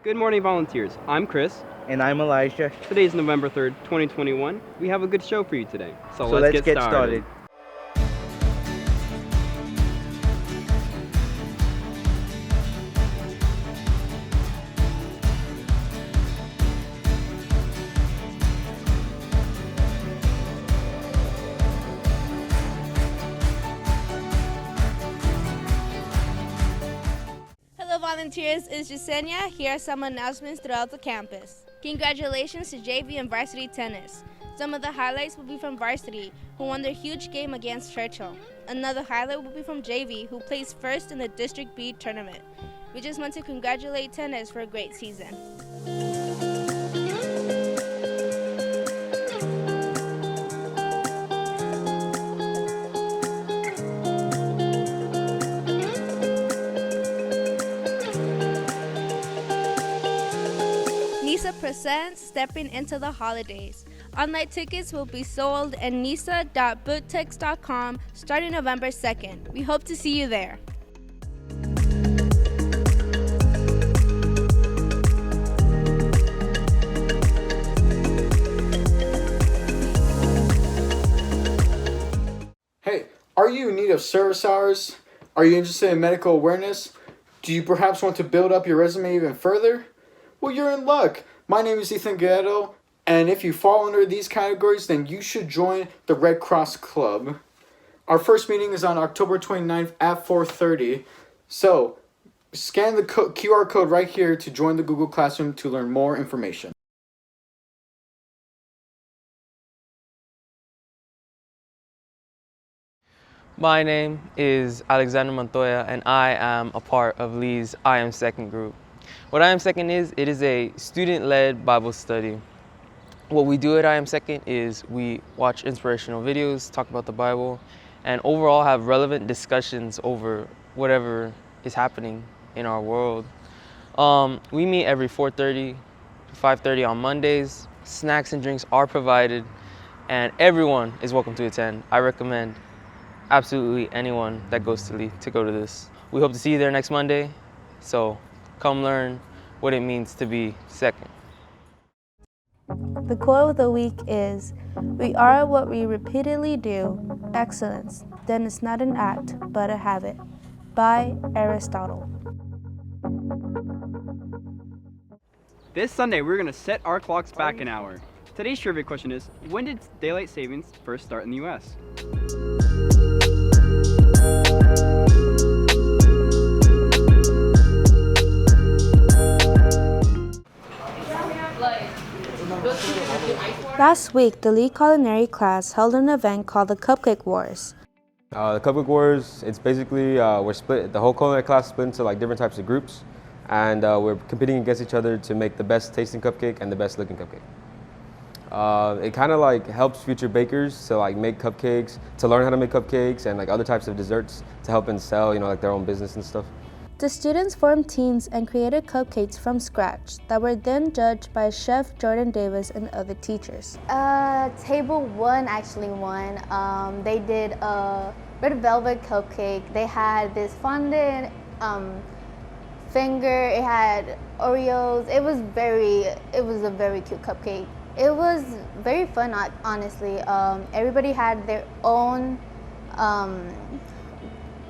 Good morning, volunteers. I'm Chris. And I'm Elijah. Today is November 3rd, 2021. We have a good show for you today. So Let's get started. Hello volunteers, it's Jasenia. Here are some announcements throughout the campus. Congratulations to JV and varsity tennis. Some of the highlights will be from varsity, who won their huge game against Churchill. Another highlight will be from JV, who placed first in the District B tournament. We just want to congratulate tennis for a great season. NISA presents Stepping into the Holidays. Online tickets will be sold at nisa.boottex.com starting November 2nd. We hope to see you there. Hey, are you in need of service hours? Are you interested in medical awareness? Do you perhaps want to build up your resume even further? Well, you're in luck. My name is Ethan Guerrero, and if you fall under these categories, then you should join the Red Cross Club. Our first meeting is on October 29th at 4:30. So, scan the QR code right here to join the Google Classroom to learn more information. My name is Alexander Montoya, and I am a part of Lee's I Am Second group. What I Am Second is, it is a student-led Bible study. What we do at I Am Second is we watch inspirational videos, talk about the Bible, and overall have relevant discussions over whatever is happening in our world. We meet every 4:30 to 5:30 on Mondays. Snacks and drinks are provided, and everyone is welcome to attend. I recommend absolutely anyone that goes to Lee to go to this. We hope to see you there next Monday, so come learn what it means to be second. The quote of the week is, "We are what we repeatedly do. Excellence, then it's not an act, but a habit." By Aristotle. This Sunday, we're going to set our clocks back an hour. Today's trivia question is, when did daylight savings first start in the U.S.? Last week, the Lee Culinary class held an event called the Cupcake Wars. The Cupcake Wars, it's basically, we're split, the whole culinary class is split into like different types of groups, and we're competing against each other to make the best tasting cupcake and the best looking cupcake. It kind of like helps future bakers to like make cupcakes, to learn how to make cupcakes and like other types of desserts to help and sell, like their own business and stuff. The students formed teams and created cupcakes from scratch that were then judged by Chef Jordan Davis and other teachers. Table 1 actually won. They did a red velvet cupcake. They had this fondant finger. It had Oreos. It was a very cute cupcake. It was very fun, honestly. Everybody had their own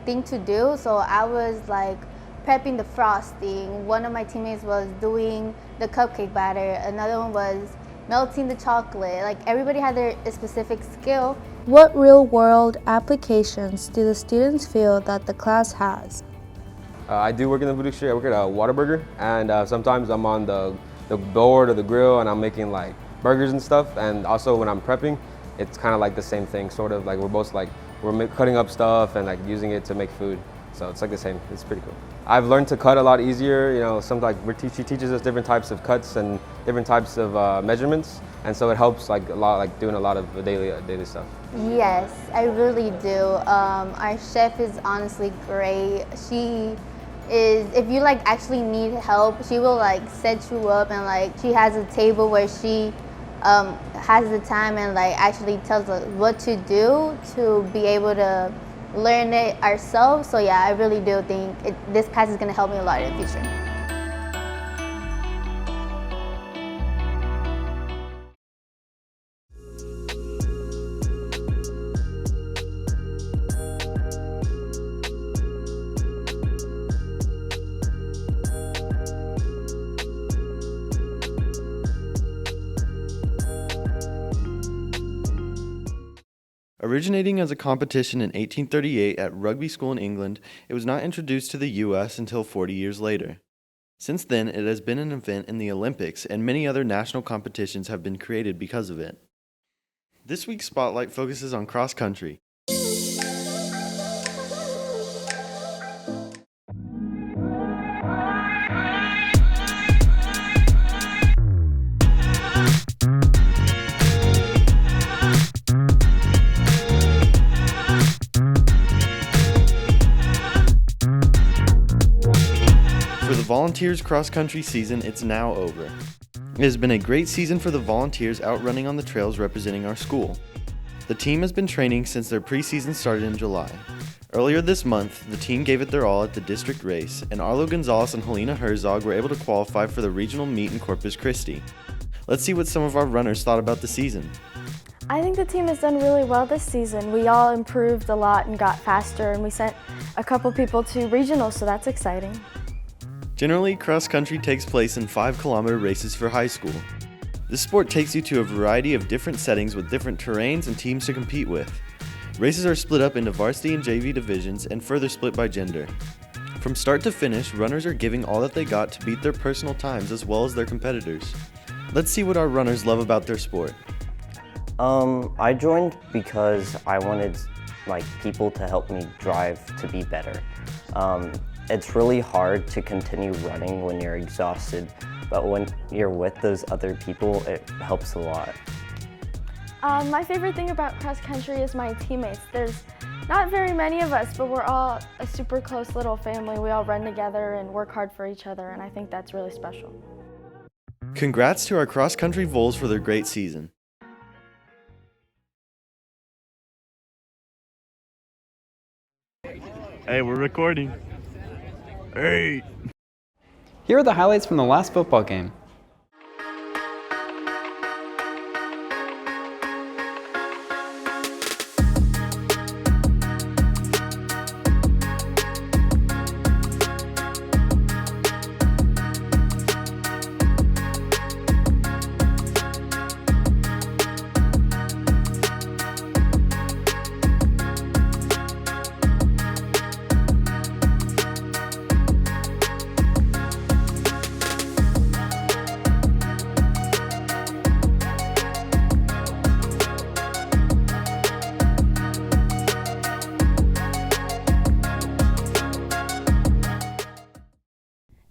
thing to do, so I was like prepping the frosting. One of my teammates was doing the cupcake batter. Another one was melting the chocolate. Like everybody had their specific skill. What real-world applications do the students feel that the class has? I do work in the food industry. I work at a Whataburger, and sometimes I'm on the board or the grill and I'm making like burgers and stuff. And also when I'm prepping, it's kind of like the same thing, sort of like we're both like, we're cutting up stuff and like using it to make food. So it's like the same, it's pretty cool. I've learned to cut a lot easier, she teaches us different types of cuts and different types of measurements. And so it helps like a lot, like doing a lot of daily stuff. Yes, I really do. Our chef is honestly great. She is, if you like actually need help, she will like set you up, and like she has a table where she has the time and like actually tells us what to do to be able to learn it ourselves. So yeah, I really do think this class is going to help me a lot in the future. Originating as a competition in 1838 at Rugby School in England, it was not introduced to the U.S. until 40 years later. Since then, it has been an event in the Olympics, and many other national competitions have been created because of it. This week's Spotlight focuses on cross country. For the Volunteers cross-country season, it's now over. It has been a great season for the Volunteers outrunning on the trails representing our school. The team has been training since their preseason started in July. Earlier this month, the team gave it their all at the district race, and Arlo Gonzalez and Helena Herzog were able to qualify for the regional meet in Corpus Christi. Let's see what some of our runners thought about the season. I think the team has done really well this season. We all improved a lot and got faster, and we sent a couple people to regionals, so that's exciting. Generally, cross-country takes place in 5-kilometer races for high school. This sport takes you to a variety of different settings with different terrains and teams to compete with. Races are split up into varsity and JV divisions and further split by gender. From start to finish, runners are giving all that they got to beat their personal times as well as their competitors. Let's see what our runners love about their sport. I joined because I wanted people to help me drive to be better. It's really hard to continue running when you're exhausted, but when you're with those other people, it helps a lot. My favorite thing about cross country is my teammates. There's not very many of us, but we're all a super close little family. We all run together and work hard for each other, and I think that's really special. Congrats to our cross-country Vols for their great season. Hey, we're recording. Hey! Here are the highlights from the last football game.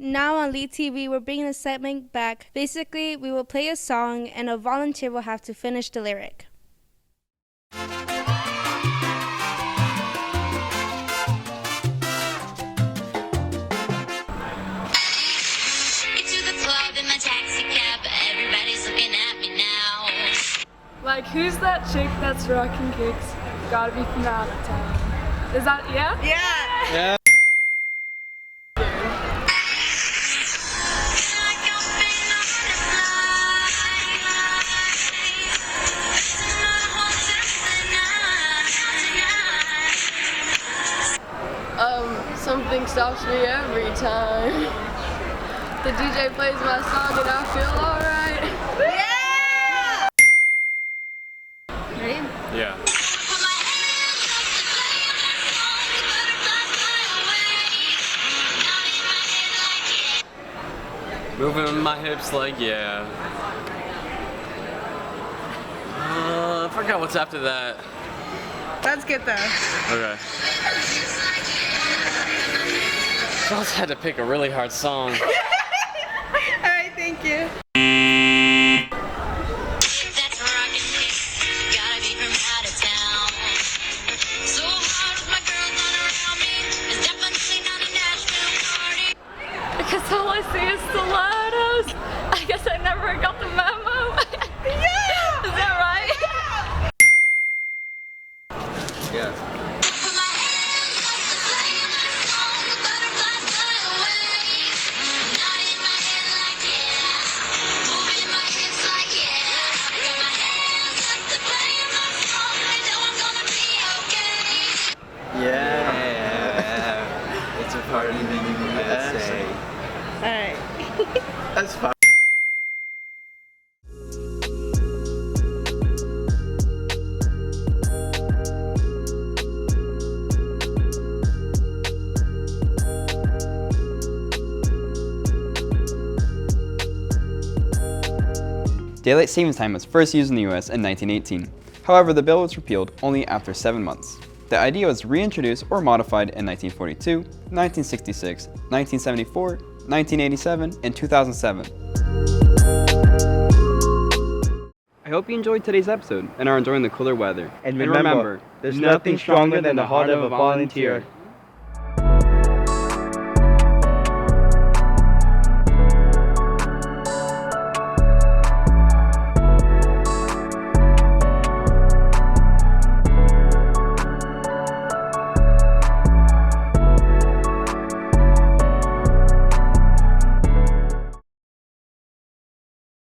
Now on Lead TV, we're bringing the segment back. Basically, we will play a song and a volunteer will have to finish the lyric. Like, who's that chick that's rocking kicks? Gotta be from out of town. Is that, yeah? Yeah! Yeah. Something stops me every time. The DJ plays my song and I feel alright. Yeah! Ready? Yeah. Moving my hips like yeah. I forgot what's after that. Let's get though. Okay. I also had to pick a really hard song. Alright, thank you. Because all I see is stilettos. I guess I never got the memo. Yeah! Is that right? Yeah. Yeah, it's a party that you say. Alright. That's fine. Daylight savings time was first used in the US in 1918. However, the bill was repealed only after 7 months. The idea was reintroduced or modified in 1942, 1966, 1974, 1987, and 2007. I hope you enjoyed today's episode and are enjoying the cooler weather. And remember, there's nothing stronger than the heart of a volunteer.